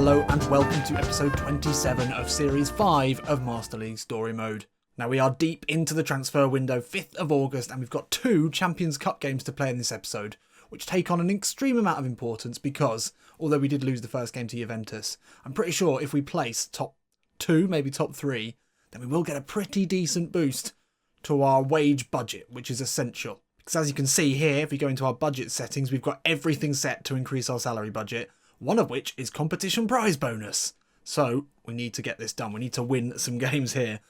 Hello and welcome to episode 27 of Series 5 of Master League Story Mode. Now we are deep into the transfer window, 5th of August, and we've got 2 Champions Cup games to play in this episode, which take on an extreme amount of importance because, although we did lose the first game to Juventus, I'm pretty sure if we place top 2, maybe top 3, then we will get a pretty decent boost to our wage budget, which is essential. Because as you can see here, if we go into our budget settings, we've got everything set to increase our salary budget, one of which is competition prize bonus. So we need to get this done. We need to win some games here.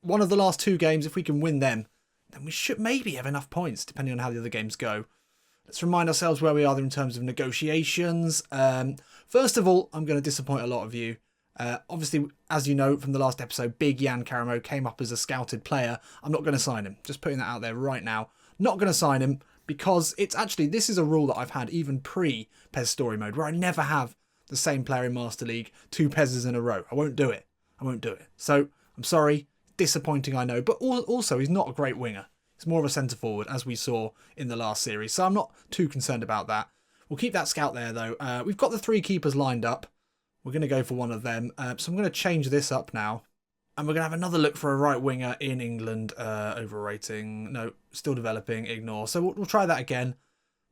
One of the last 2 games, if we can win them, then we should maybe have enough points, depending on how the other games go. Let's remind ourselves where we are in terms of negotiations. First of all, I'm going to disappoint a lot of you. Obviously, as you know from the last episode, Big Jan Karamo came up as a scouted player. I'm not going to sign him. Just putting that out there right now. Not going to sign him because it's actually, this is a rule that I've had even pre-PES story mode, where I never have the same player in Master League 2 PESs in a row. I won't do it. I won't do it. So, I'm sorry. Disappointing, I know. But also, he's not a great winger. He's more of a centre forward, as we saw in the last series. So I'm not too concerned about that. We'll keep that scout there, though. We've got the 3 keepers lined up. We're going to go for one of them. So I'm going to change this up now. And we're going to have another look for a right winger in England. Overrating. No, still developing. Ignore. So we'll try that again.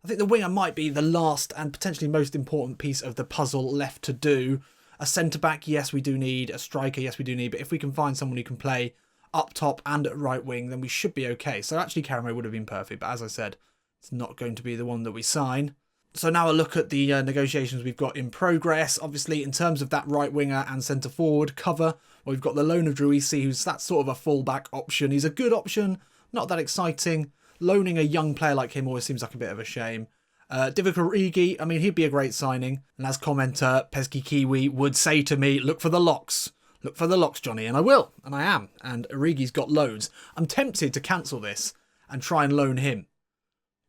I think the winger might be the last and potentially most important piece of the puzzle left to do. A centre-back, yes, we do need. A striker, yes, we do need. But if we can find someone who can play up top and at right wing, then we should be okay. So actually, Karamo would have been perfect. But as I said, it's not going to be the one that we sign. So now a look at the negotiations we've got in progress. Obviously, in terms of that right winger and centre forward cover, well, we've got the loan of Druisi, who's that sort of a fullback option. He's a good option, not that exciting. Loaning a young player like him always seems like a bit of a shame. Divock Origi, I mean, he'd be a great signing. And as commenter Pesky Kiwi would say to me, look for the locks. Look for the locks, Johnny. And I will. And I am. And Origi's got loads. I'm tempted to cancel this and try and loan him.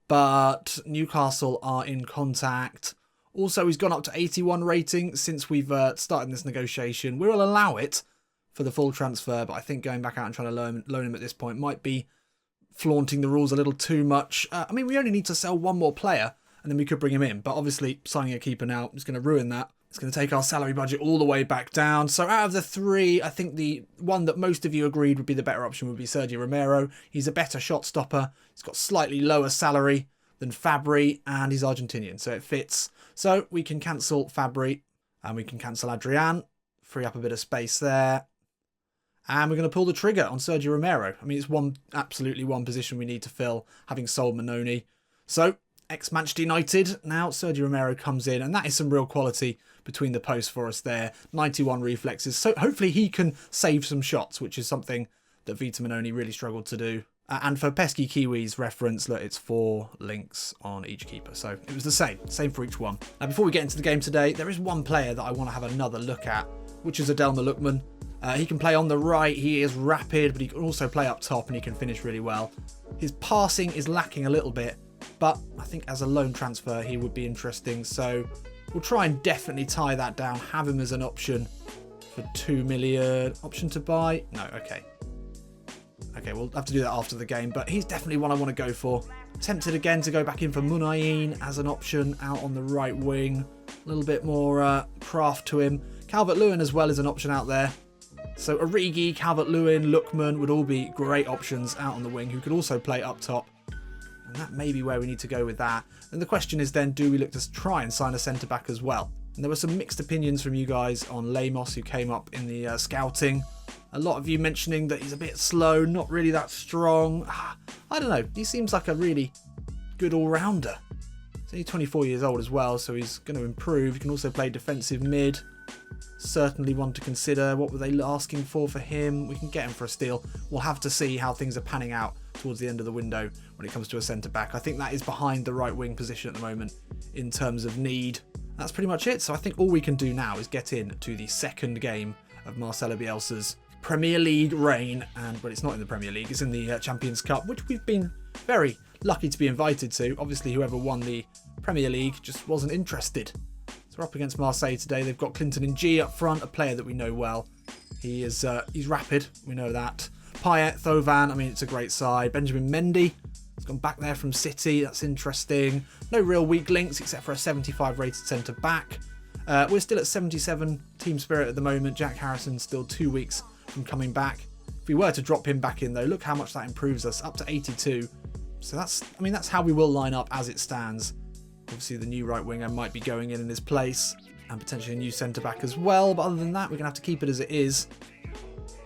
But Newcastle are in contact. Also, he's gone up to 81 rating since we've started this negotiation. We will allow it for the full transfer, but I think going back out and trying to loan him at this point might be flaunting the rules a little too much. I mean, we only need to sell one more player and then we could bring him in. But obviously, signing a keeper now is going to ruin that. It's going to take our salary budget all the way back down. So out of the 3, I think the one that most of you agreed would be the better option would be Sergio Romero. He's a better shot stopper. He's got slightly lower salary than Fabry, and he's Argentinian, so it fits. So we can cancel Fabry, and we can cancel Adrian, free up a bit of space there. And we're going to pull the trigger on Sergio Romero. I mean, it's absolutely one position we need to fill, having sold Manoni. So, ex-Manchester United, now Sergio Romero comes in, and that is some real quality between the posts for us there. 91 reflexes, so hopefully he can save some shots, which is something that Vita Manoni really struggled to do. And for Pesky Kiwi's reference, look, it's 4 links on each keeper. So it was the same for each one. Now, before we get into the game today, there is one player that I want to have another look at, which is Adelma Lookman. He can play on the right, he is rapid, but he can also play up top and he can finish really well. His passing is lacking a little bit, but I think as a loan transfer, he would be interesting. So we'll try and definitely tie that down, have him as an option for 2 million. Option to buy? No, okay. Okay, we'll have to do that after the game, but he's definitely one I want to go for. Tempted again to go back in for Munayin as an option out on the right wing. A little bit more craft to him. Calvert-Lewin as well is an option out there. So Origi, Calvert-Lewin, Lookman would all be great options out on the wing who could also play up top. And that may be where we need to go with that. And the question is then, do we look to try and sign a centre-back as well? And there were some mixed opinions from you guys on Lemos, who came up in the scouting. A lot of you mentioning that he's a bit slow, not really that strong. I don't know. He seems like a really good all-rounder. He's only 24 years old as well, so he's going to improve. He can also play defensive mid. Certainly one to consider. What were they asking for him? We can get him for a steal. We'll have to see how things are panning out towards the end of the window when it comes to a centre-back. I think that is behind the right-wing position at the moment in terms of need. That's pretty much it. So I think all we can do now is get in to the second game of Marcelo Bielsa's Premier League reign, and well, it's not in the Premier League, it's in the Champions Cup, which we've been very lucky to be invited to. Obviously, whoever won the Premier League just wasn't interested. So we're up against Marseille today. They've got Clinton and G up front, a player that we know well. He's rapid, we know that. Payet, Thovan, I mean, it's a great side. Benjamin Mendy, he's gone back there from City, that's interesting. No real weak links except for a 75 rated centre back. We're still at 77 team spirit at the moment. Jack Harrison's still 2 weeks from coming back. If we were to drop him back in though, look how much that improves us, up to 82. So that's how we will line up as it stands. Obviously the new right winger might be going in his place, and potentially a new centre back as well, but other than that we're going to have to keep it as it is.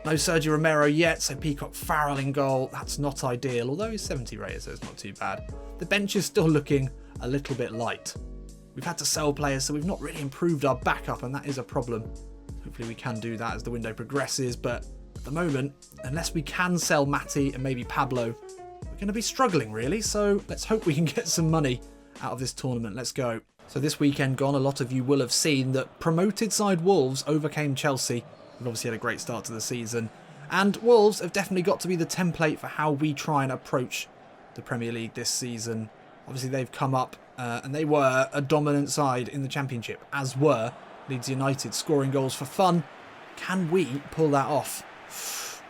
No Sergio Romero yet, so Peacock Farrell in goal. That's not ideal, although he's 70 rated, so it's not too bad. The bench is still looking a little bit light. We've had to sell players, so we've not really improved our backup, and that is a problem. Hopefully we can do that as the window progresses, but at the moment, unless we can sell Matty and maybe Pablo, we're going to be struggling really, so let's hope we can get some money out of this tournament. Let's go. So this weekend gone, a lot of you will have seen that promoted side Wolves overcame Chelsea. We've obviously had a great start to the season, and Wolves have definitely got to be the template for how we try and approach the Premier League this season. Obviously they've come up and they were a dominant side in the Championship, as were Leeds United, scoring goals for fun. Can we pull that off?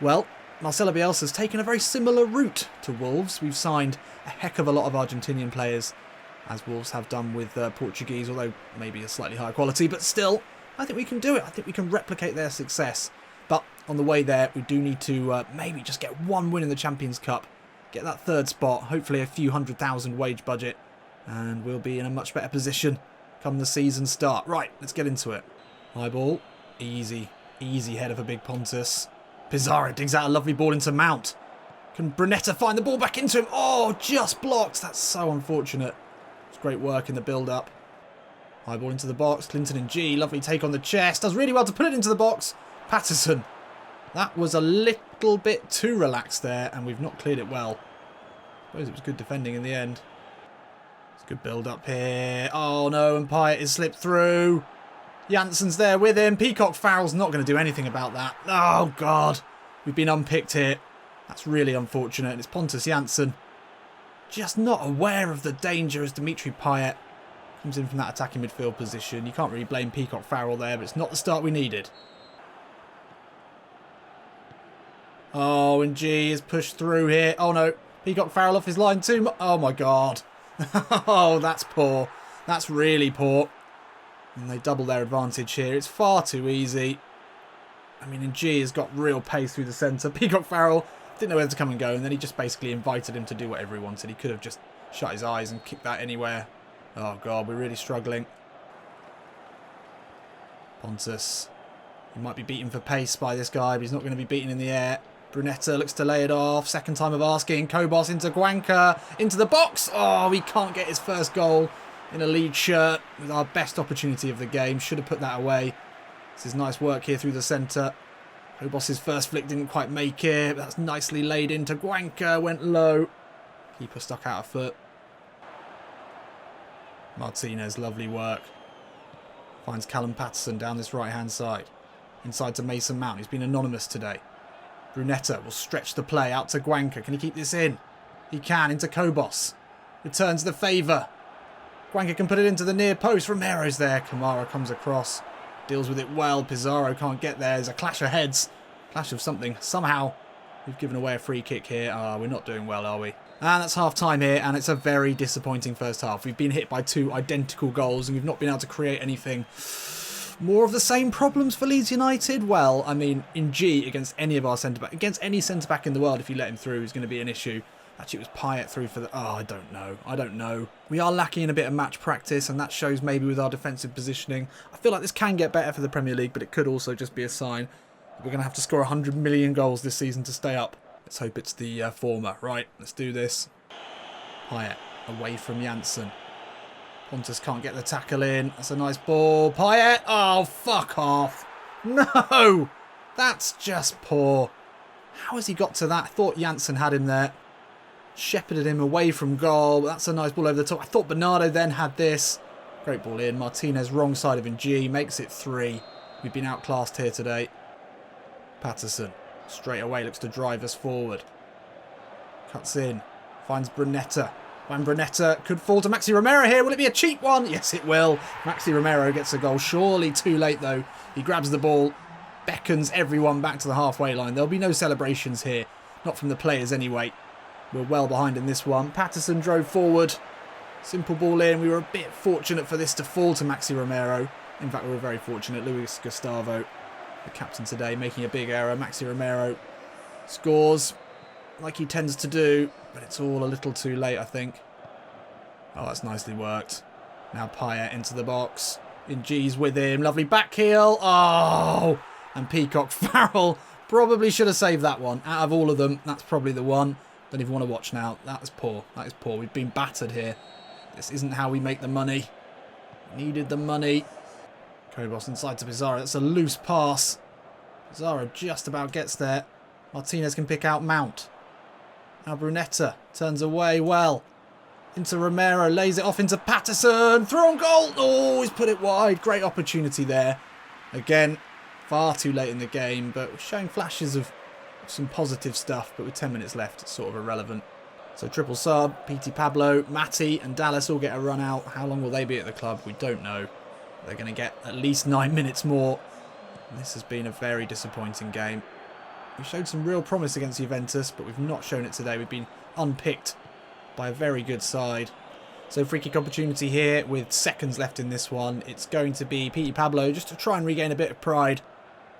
Well, Marcelo Bielsa's taken a very similar route to Wolves. We've signed a heck of a lot of Argentinian players, as Wolves have done with Portuguese, although maybe a slightly higher quality, but still, I think we can do it. I think we can replicate their success. But on the way there, we do need to maybe just get one win in the Champions Cup, get that third spot, hopefully a few 100,000 wage budget, and we'll be in a much better position come the season start. Right, let's get into it. High ball, easy header for Big Pontus. Pizarro digs out a lovely ball into Mount. Can Brunetta find the ball back into him? Oh, just blocked. That's so unfortunate. It's great work in the build-up. High ball into the box. Clinton and G. Lovely take on the chest. Does really well to put it into the box. Patterson. That was a little bit too relaxed there, and we've not cleared it well. I suppose it was good defending in the end. It's a good build-up here. Oh, no, and Pyatt is slipped through. Janssen's there with him. Peacock Farrell's not going to do anything about that. Oh, God. We've been unpicked here. That's really unfortunate. It's Pontus Janssen. Just not aware of the danger as Dimitri Payet comes in from that attacking midfield position. You can't really blame Peacock Farrell there, but it's not the start we needed. Oh, and G is pushed through here. Oh, no. Peacock Farrell off his line too. Oh, my God. Oh, that's poor. That's really poor. And they double their advantage here. It's far too easy. I mean, and G has got real pace through the centre. Peacock Farrell didn't know where to come and go, and then he just basically invited him to do whatever he wanted. He could have just shut his eyes and kicked that anywhere. Oh, God, we're really struggling. Pontus. He might be beaten for pace by this guy, but he's not going to be beaten in the air. Brunetta looks to lay it off. Second time of asking. Kobos into Guanca. Into the box. Oh, he can't get his first goal in a lead shirt with our best opportunity of the game. Should have put that away. This is nice work here through the centre. Kobos' first flick didn't quite make it. That's nicely laid into Guanca. Went low. Keeper stuck out a foot. Martinez, lovely work. Finds Callum Patterson down this right-hand side. Inside to Mason Mount, who's been anonymous today. Brunetta will stretch the play out to Guanca. Can he keep this in? He can, into Kobos. Returns the favour. Guanca can put it into the near post. Romero's there. Kamara comes across. Deals with it well. Pizarro can't get there. There's a clash of heads. Clash of something. Somehow we've given away a free kick here. We're not doing well, are we? And that's half time here, and it's a very disappointing first half. We've been hit by two identical goals, and we've not been able to create anything. More of the same problems for Leeds United? Well, I mean, in G, against any of our centre-back, against any centre-back in the world, if you let him through, is going to be an issue. Actually, it was Payet through for the... Oh, I don't know. We are lacking in a bit of match practice, and that shows maybe with our defensive positioning. I feel like this can get better for the Premier League, but it could also just be a sign that we're going to have to score 100 million goals this season to stay up. Let's hope it's the former. Right, let's do this. Payet away from Janssen. Pontus can't get the tackle in. That's a nice ball. Payet! Oh, fuck off. No! That's just poor. How has he got to that? I thought Janssen had him there. Shepherded him away from goal. That's a nice ball over the top. I thought Bernardo then had this. Great ball in. Martinez wrong side of Ng. Makes it 3. We've been outclassed here today. Patterson straight away looks to drive us forward. Cuts in. Finds Brunetta. Van Brunetta could fall to Maxi Romero here. Will it be a cheap one? Yes, it will. Maxi Romero gets a goal. Surely too late, though. He grabs the ball. Beckons everyone back to the halfway line. There'll be no celebrations here. Not from the players anyway. We're well behind in this one. Patterson drove forward. Simple ball in. We were a bit fortunate for this to fall to Maxi Romero. In fact, we were very fortunate. Luis Gustavo, the captain today, making a big error. Maxi Romero scores like he tends to do, but it's all a little too late, I think. Oh, that's nicely worked. Now Payet into the box. In G's with him. Lovely back heel. Oh! And Peacock Farrell probably should have saved that one. Out of all of them, that's probably the one. Don't even want to watch now. That is poor. That is poor. We've been battered here. This isn't how we make the money. Needed the money. Kobos inside to Pizarro. That's a loose pass. Pizarro just about gets there. Martinez can pick out Mount. Now Brunetta turns away well. Into Romero. Lays it off into Patterson. Through on goal. Oh, he's put it wide. Great opportunity there. Again, far too late in the game, but we're showing flashes of some positive stuff. But with 10 minutes left, it's sort of irrelevant. So triple sub, PT Pablo, Matty and Dallas all get a run out. How long will they be at the club? We don't know. They're going to get at least 9 minutes more. This has been a very disappointing game. We showed some real promise against Juventus, but we've not shown it today. We've been unpicked by a very good side. So free kick opportunity here with seconds left in this one. It's going to be PT Pablo just to try and regain a bit of pride.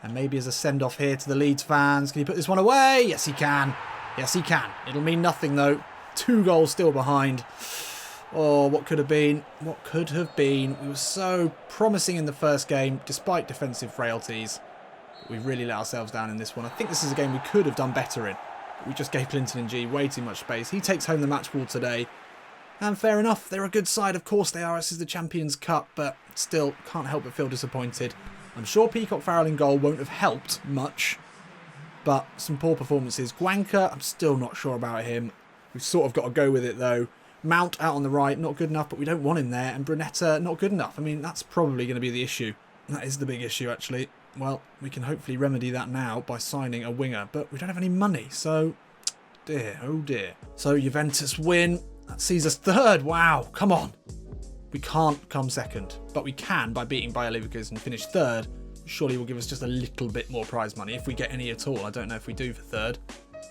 And maybe as a send-off here to the Leeds fans. Can he put this one away? Yes, he can. Yes, he can. It'll mean nothing, though. 2 goals still behind. Oh, what could have been? What could have been? We were so promising in the first game, despite defensive frailties. But we really let ourselves down in this one. I think this is a game we could have done better in. But we just gave Clinton and G way too much space. He takes home the match ball today. And fair enough, they're a good side. Of course they are. This is the Champions Cup, but still can't help but feel disappointed. I'm sure Peacock Farrell in goal won't have helped much. But some poor performances. Guanca, I'm still not sure about him. We've sort of got to go with it, though. Mount out on the right, not good enough, but we don't want him there. And Brunetta, not good enough. I mean, that's probably going to be the issue. That is the big issue, actually. Well, we can hopefully remedy that now by signing a winger. But we don't have any money, so dear, oh dear. So Juventus win. That sees us third. Wow, come on. We can't come second, but we can by beating Bayer Leverkusen and finish third. Surely will give us just a little bit more prize money, if we get any at all. I don't know if we do for third,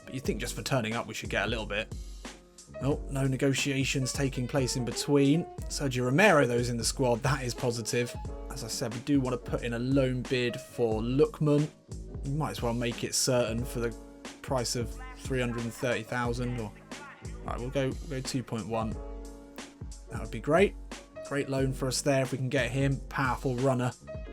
but you'd think just for turning up we should get a little bit. Oh, no negotiations taking place in between. Sergio Romero, though, is in the squad. That is positive. As I said, we do want to put in a loan bid for Lookman. We might as well make it certain for the price of 330,000. Or right, we'll go 2.1. That would be great. Great loan for us there if we can get him. Powerful runner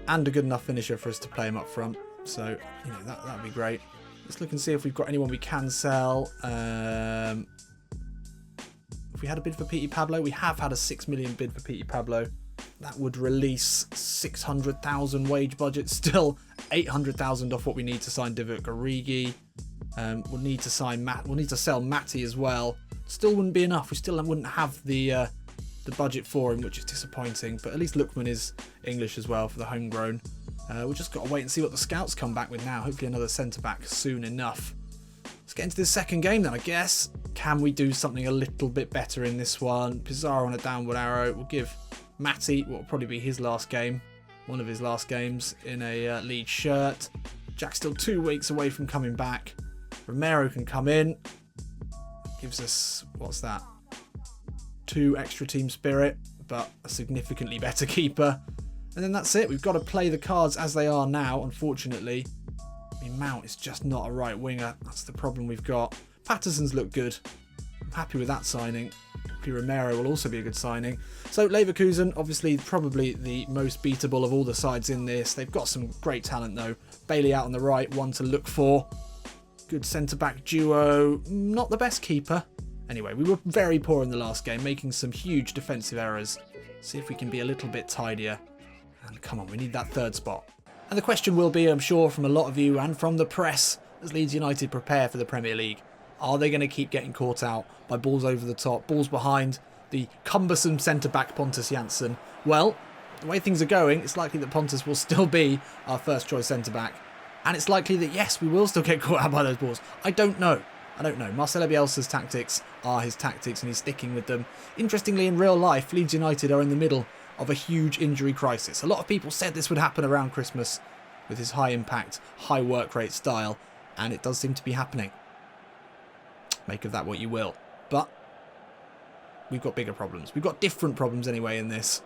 and a good enough finisher for us to play him up front. So, you know, that would be great. Let's look and see if we've got anyone we can sell. If we had a bid for PT Pablo, we have had a 6 million bid for PT Pablo. That would release 600,000 wage budget. Still 800,000 off what we need to sign Divock Origi. We'll need to sign Matt. We'll need to sell Matty as well. Still wouldn't be enough. We still wouldn't have the budget for him, which is disappointing. But at least Lookman is English as well for the homegrown. We've just got to wait and see what the scouts come back with now. Hopefully another centre-back soon enough. Let's get into this second game then, I guess. Can we do something a little bit better in this one? Pizarro on a downward arrow. We'll give Matty what will probably be his last game. One of his last games in a Leeds shirt. Jack's still 2 weeks away from coming back. Romero can come in. Gives us, what's that? 2 extra team spirit, but a significantly better keeper. And then that's it. We've got to play the cards as they are now, unfortunately. I mean, Mount is just not a right winger. That's the problem we've got. Patterson's look good. I'm happy with that signing. Hopefully Romero will also be a good signing. So Leverkusen, obviously probably the most beatable of all the sides in this. They've got some great talent though. Bailey out on the right, one to look for. Good centre-back duo. Not the best keeper. Anyway, we were very poor in the last game, making some huge defensive errors. See if we can be a little bit tidier. And come on, we need that third spot. And the question will be, I'm sure, from a lot of you and from the press, as Leeds United prepare for the Premier League, are they going to keep getting caught out by balls over the top, balls behind the cumbersome centre-back Pontus Jansson? Well, the way things are going, it's likely that Pontus will still be our first choice centre-back. And it's likely that, yes, we will still get caught out by those balls. I don't know. Marcelo Bielsa's tactics are his tactics and he's sticking with them. Interestingly, in real life, Leeds United are in the middle of a huge injury crisis. A lot of people said this would happen around Christmas with his high impact, high work rate style, and it does seem to be happening. Make of that what you will. But we've got bigger problems. We've got different problems anyway in this.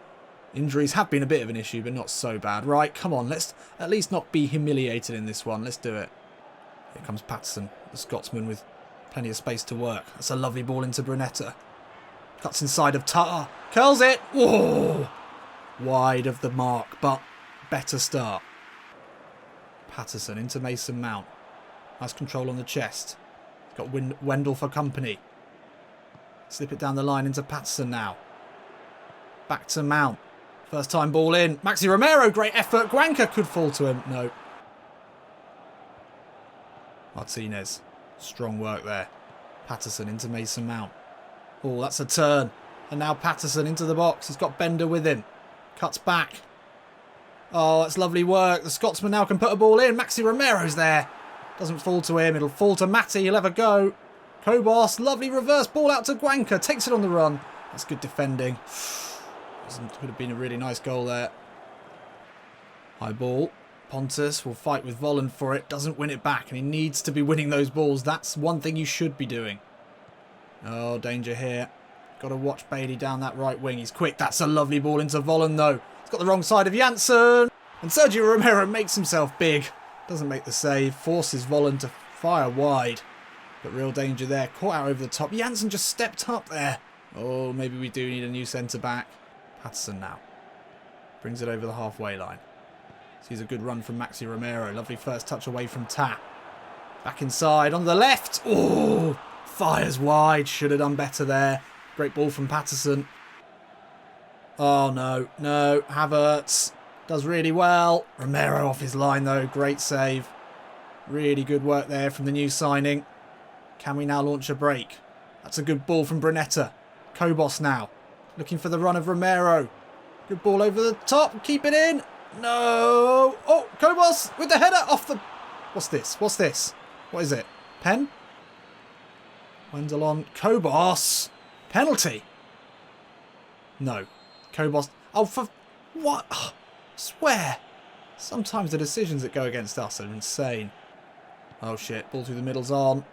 Injuries have been a bit of an issue, but not so bad. Right, come on, let's at least not be humiliated in this one. Let's do it. Here comes Patterson, the Scotsman with plenty of space to work. That's a lovely ball into Brunetta. Cuts inside of Tar. Curls it. Whoa! Wide of the mark, but better start. Patterson into Mason Mount. Nice control on the chest. Got Wendell for company. Slip it down the line into Patterson now. Back to Mount. First time ball in. Maxi Romero, great effort. Guanca could fall to him. No. Martinez. Strong work there. Patterson into Mason Mount. Oh, that's a turn. And now Patterson into the box. He's got Bender with him. Cuts back. Oh, that's lovely work. The Scotsman now can put a ball in. Maxi Romero's there. Doesn't fall to him. It'll fall to Matty. He'll have a go. Kobos. Lovely reverse ball out to Guanca. Takes it on the run. That's good defending. Would have been a really nice goal there. High ball. Pontus will fight with Volland for it. Doesn't win it back. And he needs to be winning those balls. That's one thing you should be doing. Oh, danger here. Got to watch Bailey down that right wing. He's quick. That's a lovely ball into Volland though. He's got the wrong side of Janssen. And Sergio Romero makes himself big. Doesn't make the save. Forces Volland to fire wide. But real danger there. Caught out over the top. Janssen just stepped up there. Oh, maybe we do need a new centre-back. Patterson now. Brings it over the halfway line. Sees a good run from Maxi Romero. Lovely first touch away from Ta. Back inside on the left. Oh, fires wide. Should have done better there. Great ball from Patterson. Oh, no. No. Havertz does really well. Romero off his line, though. Great save. Really good work there from the new signing. Can we now launch a break? That's a good ball from Brunetta. Kobos now. Looking for the run of Romero. Good ball over the top. Keep it in. No. Oh, Kobos with the header off the... What's this? What's this? What is it? Pen? Wendell on. Kobos. Penalty. No. Kobos. Oh, for... What? I swear. Sometimes the decisions that go against us are insane. Oh, shit. Ball through the middle's on.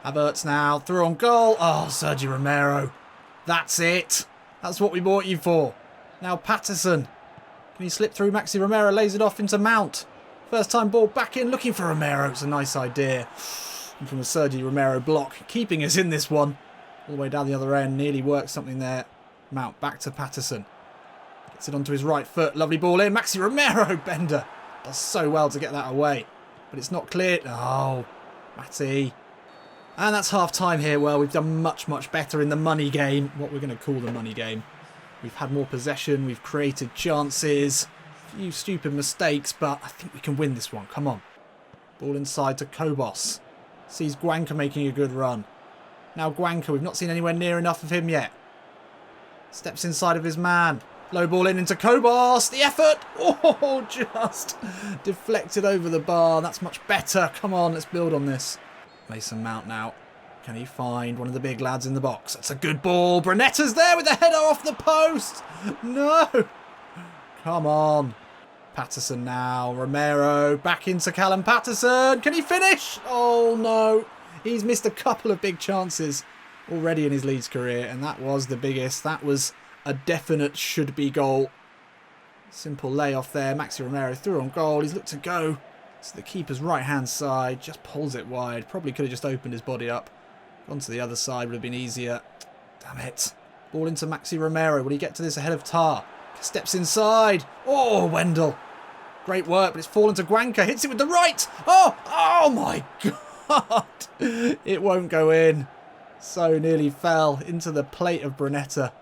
Havertz now. Through on goal. Oh, Sergio Romero. That's it. That's what we bought you for. Now Patterson. Can he slip through? Maxi Romero lays it off into Mount. First time ball back in. Looking for Romero. It's a nice idea. And from a Sergio Romero block. Keeping us in this one. All the way down the other end. Nearly worked something there. Mount back to Patterson. Gets it onto his right foot. Lovely ball in. Maxi Romero. Bender. Does so well to get that away. But it's not cleared. Oh. Matty. And that's half time here. Well, we've done much, much better in the money game. What we're going to call the money game. We've had more possession. We've created chances. A few stupid mistakes, but I think we can win this one. Come on. Ball inside to Kobos. Sees Guanca making a good run. Now Guanca. We've not seen anywhere near enough of him yet. Steps inside of his man. Low ball in into Kobos. The effort. Oh, just deflected over the bar. That's much better. Come on, let's build on this. Mason Mount now. Can he find one of the big lads in the box? That's a good ball. Brunetta's there with the header off the post. No. Come on. Patterson now. Romero back into Callum Patterson. Can he finish? Oh, no. He's missed a couple of big chances already in his Leeds career, and that was the biggest. That was a definite should-be goal. Simple layoff there. Maxi Romero through on goal. He's looked to go to the keeper's right-hand side. Just pulls it wide. Probably could have just opened his body up. Gone to the other side would have been easier. Damn it. Ball into Maxi Romero. Will he get to this ahead of Tar? Steps inside. Oh, Wendell. Great work, but it's fallen to Guanca. Hits it with the right. Oh my God. It won't go in. So nearly fell into the plate of Brunetta.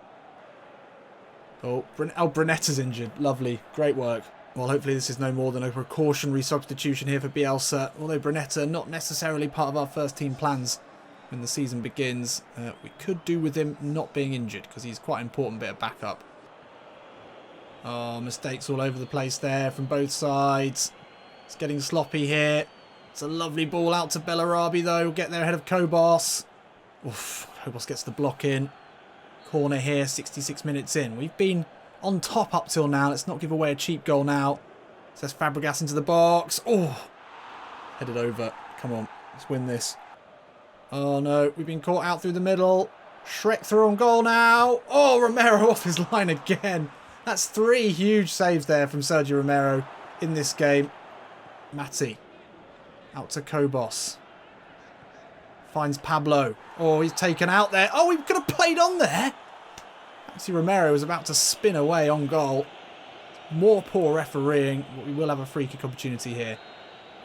Oh, Brunetta's injured. Lovely. Great work. Well, hopefully this is no more than a precautionary substitution here for Bielsa. Although Brunetta, not necessarily part of our first team plans when the season begins. We could do with him not being injured because he's quite an important bit of backup. Oh, mistakes all over the place there from both sides. It's getting sloppy here. It's a lovely ball out to Bellarabi though. Get there ahead of Kobos. Oof, Kobos gets the block in. Corner here, 66 minutes in. We've been on top up till now. Let's not give away a cheap goal now. Says Fabregas into the box. Oh, headed over. Come on, let's win this. Oh no, we've been caught out through the middle. Shrek through on goal now. Oh, Romero off his line again. That's 3 huge saves there from Sergio Romero in this game. Matti. Out to Kobos. Finds Pablo. Oh, he's taken out there. Oh, he could have played on there. Maxi Romero was about to spin away on goal. More poor refereeing. But we will have a free kick opportunity here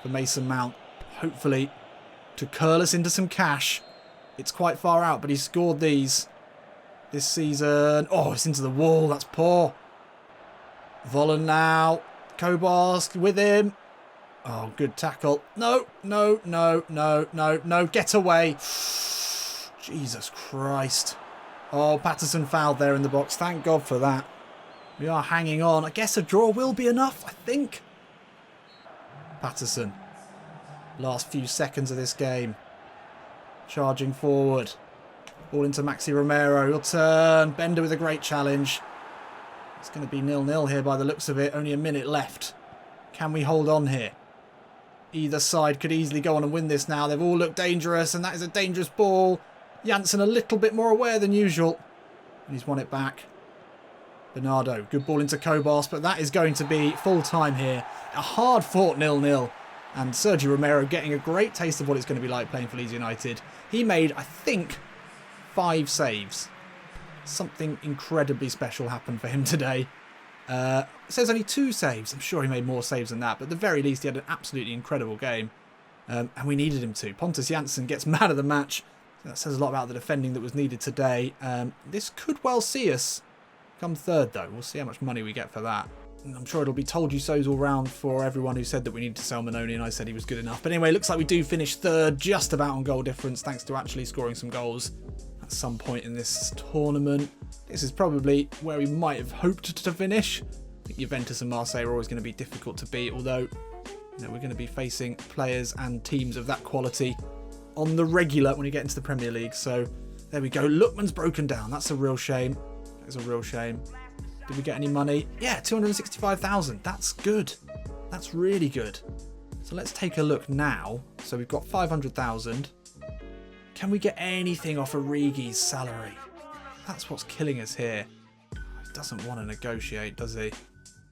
for Mason Mount. Hopefully to curl us into some cash. It's quite far out, but he scored these this season. Oh, it's into the wall. That's poor. Volland now. Kobos with him. Oh, good tackle. No, no, no, no, no, no. Get away. Jesus Christ. Oh, Patterson fouled there in the box. Thank God for that. We are hanging on. I guess a draw will be enough, I think. Patterson. Last few seconds of this game. Charging forward. Ball into Maxi Romero. He'll turn. Bender with a great challenge. It's going to be 0-0 here by the looks of it. Only a minute left. Can we hold on here? Either side could easily go on and win this now. They've all looked dangerous, and that is a dangerous ball. Janssen a little bit more aware than usual. And he's won it back. Bernardo, good ball into Kobos, but that is going to be full time here. A hard-fought 0-0. And Sergio Romero getting a great taste of what it's going to be like playing for Leeds United. He made, I think, 5 saves. Something incredibly special happened for him today. It says only 2 saves. I'm sure he made more saves than that, but at the very least he had an absolutely incredible game. And we needed him to. Pontus Janssen gets man of the match. That says a lot about the defending that was needed today. This could well see us come 3rd, though. We'll see how much money we get for that. And I'm sure it'll be told you so's all round for everyone who said that we needed to sell Manoni, and I said he was good enough. But anyway, looks like we do finish 3rd, just about on goal difference, thanks to actually scoring some goals at some point in this tournament. This is probably where we might have hoped to finish. I think Juventus and Marseille are always going to be difficult to beat, although we're going to be facing players and teams of that quality on the regular when we get into the Premier League. So there we go. Lookman's broken down. That's a real shame. That is a real shame. Did we get any money? Yeah, 265,000. That's good. That's really good. So let's take a look now. So we've got 500,000. Can we get anything off Origi's salary? That's what's killing us here. He doesn't want to negotiate, does he?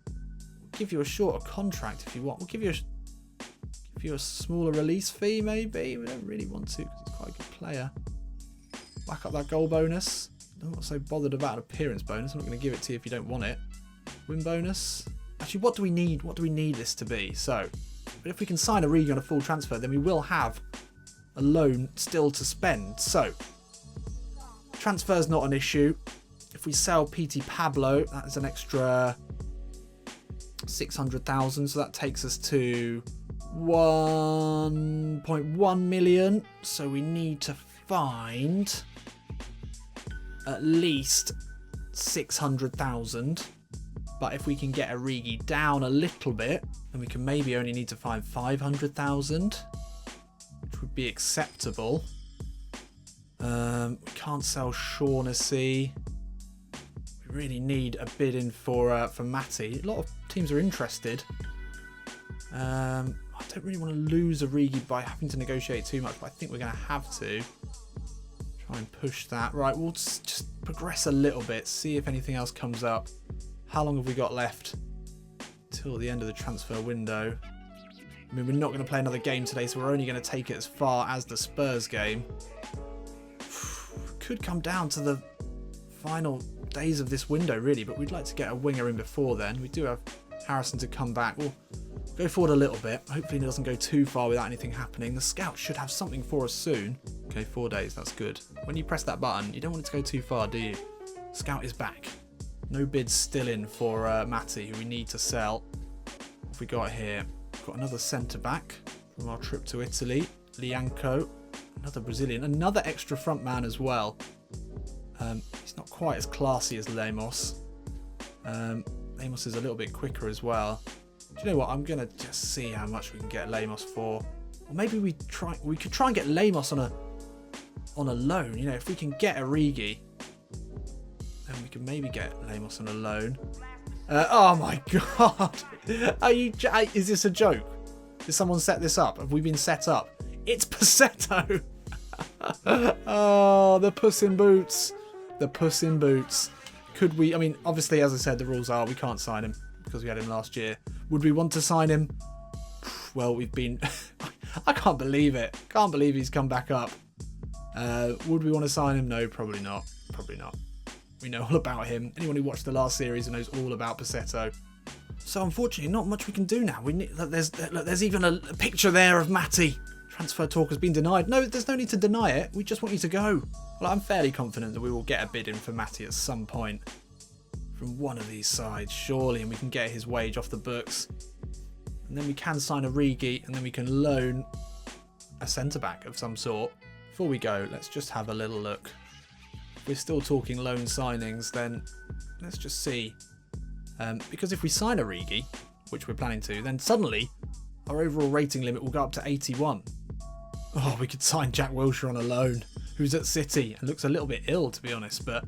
We'll give you a shorter contract if you want. We'll give you a smaller release fee, maybe. We don't really want to because he's quite a good player. Whack up that goal bonus. I'm not so bothered about an appearance bonus. I'm not going to give it to you if you don't want it. Win bonus. Actually, what do we need? What do we need this to be? So, but if we can sign Origi on a full transfer, then we will have a loan still to spend. So, transfer's not an issue. If we sell PT Pablo, that is an extra 600,000. So that takes us to 1.1 million. So we need to find at least 600,000. But if we can get Origi down a little bit, then we can maybe only need to find 500,000, which would be acceptable. We can't sell Shaughnessy. We really need a bid in for Matti. A lot of teams are interested. I don't really want to lose Origi by having to negotiate too much, but I think we're going to have to try and push that. Right, we'll just progress a little bit, see if anything else comes up. How long have we got left till the end of the transfer window? I mean, we're not going to play another game today, so we're only going to take it as far as the Spurs game. Could come down to the final days of this window, really, but we'd like to get a winger in before then. We do have Harrison to come back. We'll go forward a little bit. Hopefully it doesn't go too far without anything happening. The scout should have something for us soon. Okay, 4 days, that's good. When you press that button, you don't want it to go too far, do you? Scout is back. No bids still in for Matti, who we need to sell. What have we got here? We've got another centre-back from our trip to Italy. Lianco, another Brazilian. Another extra front man as well. He's not quite as classy as Lemos. Lemos is a little bit quicker as well. Do you know what? I'm going to just see how much we can get Lemos for. Or maybe we could try and get Lemos on a loan. You know, if we can get Origi, then we can maybe get Lemos on a loan. Oh my god! Is this a joke? Did someone set this up? Have we been set up? It's Passetto! Oh, the Puss in Boots. The Puss in Boots. Could we... I mean, obviously, as I said, the rules are we can't sign him because we had him last year. Would we want to sign him? Well, we've been... I can't believe it. Can't believe he's come back up. Would we want to sign him? No, probably not. Probably not. We know all about him. Anyone who watched the last series knows all about Passetto. So unfortunately, not much we can do now. There's even a picture there of Matty. Transfer talk has been denied. No, there's no need to deny it. We just want you to go. Well, I'm fairly confident that we will get a bid in for Matty at some point from one of these sides, surely, and we can get his wage off the books. And then we can sign a Rigi, and then we can loan a centre-back of some sort. Before we go, let's just have a little look. If we're still talking loan signings, then let's just see. Because if we sign a Rigi, which we're planning to, then suddenly our overall rating limit will go up to 81. Oh, we could sign Jack Wilshere on a loan, who's at City and looks a little bit ill, to be honest, but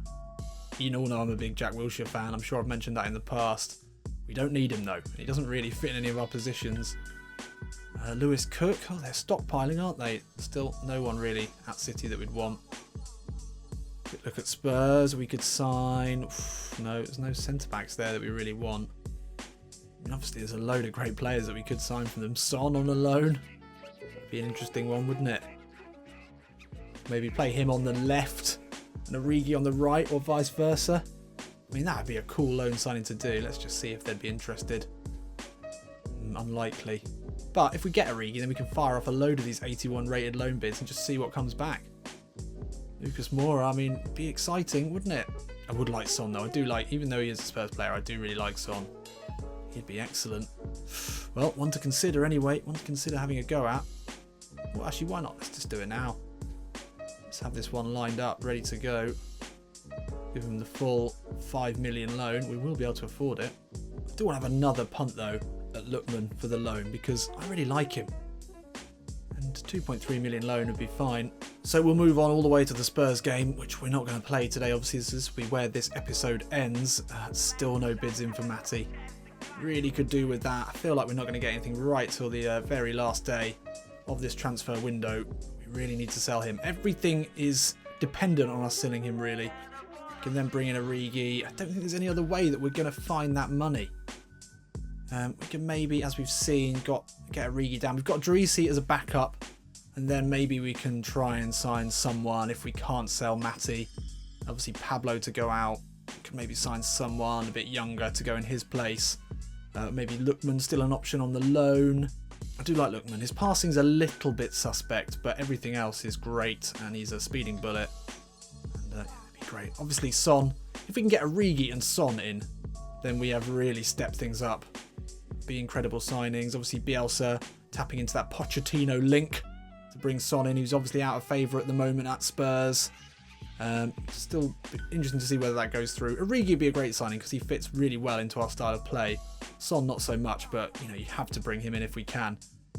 you all know I'm a big Jack Wilshere fan. I'm sure I've mentioned that in the past. We don't need him, though. He doesn't really fit in any of our positions. Lewis Cook. Oh, they're stockpiling, aren't they? Still no one really at City that we'd want. Quick look at Spurs. We could sign... No, there's no centre-backs there that we really want. I mean, obviously, there's a load of great players that we could sign from them. Son on a loan. That'd be an interesting one, wouldn't it? Maybe play him on the left and Origi on the right, or vice versa. I mean, that would be a cool loan signing to do. Let's just see if they'd be interested. Unlikely. But if we get Origi, then we can fire off a load of these 81 rated loan bids and just see what comes back. Lucas Moura, I mean, be exciting, wouldn't it? I would like Son, though. I do like, even though he is a Spurs player, I do really like Son. He'd be excellent. Well, one to consider anyway. One to consider having a go at. Well, actually, why not? Let's just do it now. Let's have this one lined up, ready to go. Give him the full 5 million loan. We will be able to afford it. I do want to have another punt, though, at Lookman for the loan, because I really like him. And 2.3 million loan would be fine. So we'll move on all the way to the Spurs game, which we're not going to play today. Obviously, this will be where this episode ends. Still no bids in for Matty. Really could do with that. I feel like we're not going to get anything right till the very last day of this transfer window. We really need to sell him. Everything is dependent on us selling him, really. We can then bring in a Origi. I don't think there's any other way that we're going to find that money. We can maybe, as we've seen, get a Origi down. We've got Drisi as a backup, and then maybe we can try and sign someone if we can't sell Matty. Obviously, Pablo to go out. We can maybe sign someone a bit younger to go in his place. Maybe Lookman still an option on the loan. I do like Lookman. His passing's a little bit suspect, but everything else is great, and he's a speeding bullet. And it'd be great. Obviously, Son. If we can get Origi and Son in, then we have really stepped things up. Be incredible signings. Obviously, Bielsa tapping into that Pochettino link to bring Son in, who's obviously out of favour at the moment at Spurs. Still interesting to see whether that goes through. Origi would be a great signing because he fits really well into our style of play. Son not so much, but you have to bring him in if we can.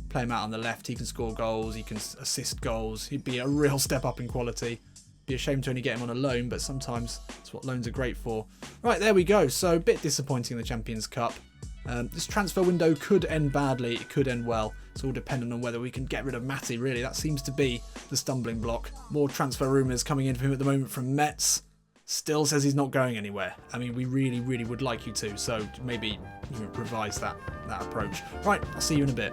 Play him out on the left. He can score goals. He can assist goals. He'd be a real step up in quality. Be a shame to only get him on a loan, but sometimes that's what loans are great for. Right, there we go. So a bit disappointing in the Champions Cup. This transfer window could end badly, it could end well. It's all dependent on whether we can get rid of Matty, really. That seems to be the stumbling block. More transfer rumours coming in for him at the moment from Metz. Still says he's not going anywhere. I mean, we really, really would like you to, so maybe revise that approach. Right, I'll see you in a bit.